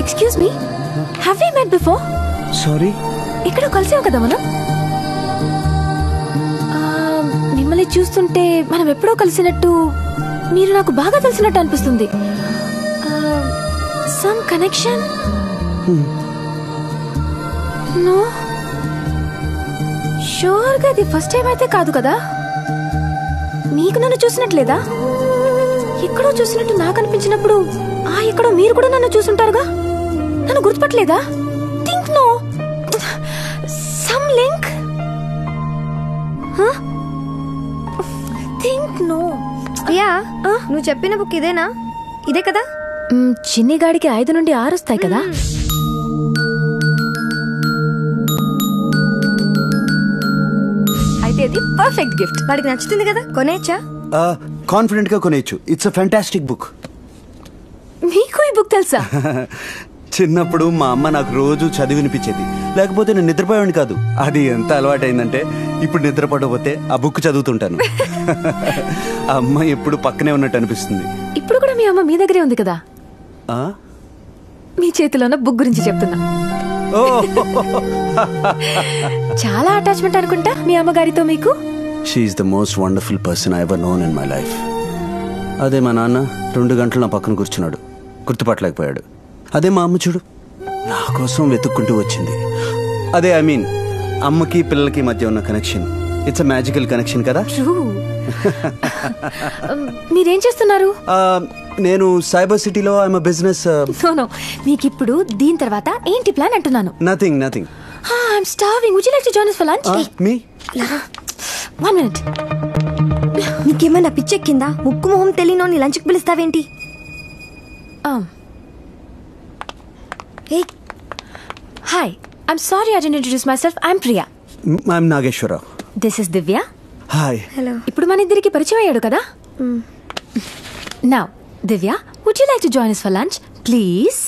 Excuse me, have we met before? Sorry. ఎక్కడో కలిసాం కదా మనం. మిమ్మల్ని చూస్తుంటే మనం ఎప్పుడో కలిసినట్టు, మీరు నాకు బాగా తెలిసినట్టు అనిపిస్తుంది. Some connection? నో, షూర్ గా ఇది ఫస్ట్ టైం అయితే కాదు కదా? మీకు నన్ను చూసినట్లేదా? ఎక్కడో చూసినట్టు నాకు అనిపించినప్పుడు ఎక్కడో మీరు కూడా నన్ను చూసుంటారుగా. నన్ను గుర్తుపట్టలేదా? Think no, some link. Think no. Priya, నువ్వు చెప్పిన బుక్ ఇదేనా? ఇదే కదా? చిన్నిగాడికి 5 నుండి 6 వస్తాయి కదా. అయితే ఇది పర్ఫెక్ట్ గిఫ్ట్. వాడికి నచ్చుతుంది కదా, కొనేయచ్చా? కాన్ఫిడెంట్ గా కొనేయచ్చు. It's a fantastic book. మీకు ఈ బుక్ తెలుసా? చిన్నప్పుడు మా అమ్మ నాకు రోజు చదివి వినిపించేది, లేకపోతే నేను నిద్రపోయాను కాదు. అది ఎంత అలవాటైందంటే ఇప్పుడు నిద్రపడకపోతే ఆ బుక్ చదువుతుంటాను. అమ్మ ఎప్పుడు పక్కనే ఉన్నట్టు అనిపిస్తుంది. ఇప్పుడు కూడా మీ అమ్మ మీ దగ్గరే ఉంది కదా. మీ చేతిలోన బుక్ గురించి చెప్తున్నా. చాలా అటాచ్మెంట్ అనుకుంటా మీ అమ్మగారితో మీకు. She is the most wonderful person I ever known in my life. అదే మా నాన్న 2 గంటలు నా పక్కన కూర్చున్నాడు, గుర్తుపట్టలేకపోయాడు. అదే మా అమ్మ చూడు, నా కోసం వెతుక్కుంటూ వచ్చింది. అదే ఐ మీన్ అమ్మకి పిల్లలకి మధ్య ఉన్న connection, it's a magical connection కదా. మీరేం చేస్తున్నారు? నేను సైబర్ సిటీలో ఐఎమ్ బిజినెస్. మీకు ఇప్పుడు దీని తర్వాత ఏంటి ప్లాన్ అంటున్నాను. Nothing nothing. I'm starving. Would you like to join us for lunch? మీ 1 minute. నీకేమైనా పిచ్చెక్కిందా? ముక్కు మొహం తెలియనోని లంచ్కి పిలుస్తావేంటి? Hi, I'm sorry I didn't introduce myself. I'm Priya. I'm Nageswararao. This is Divya. Hi. Hello. ఇప్పుడు మన ఇద్దరికి పరిచయం అయ్యాడు కదా. Now Divya, would you like to join us for lunch? Please.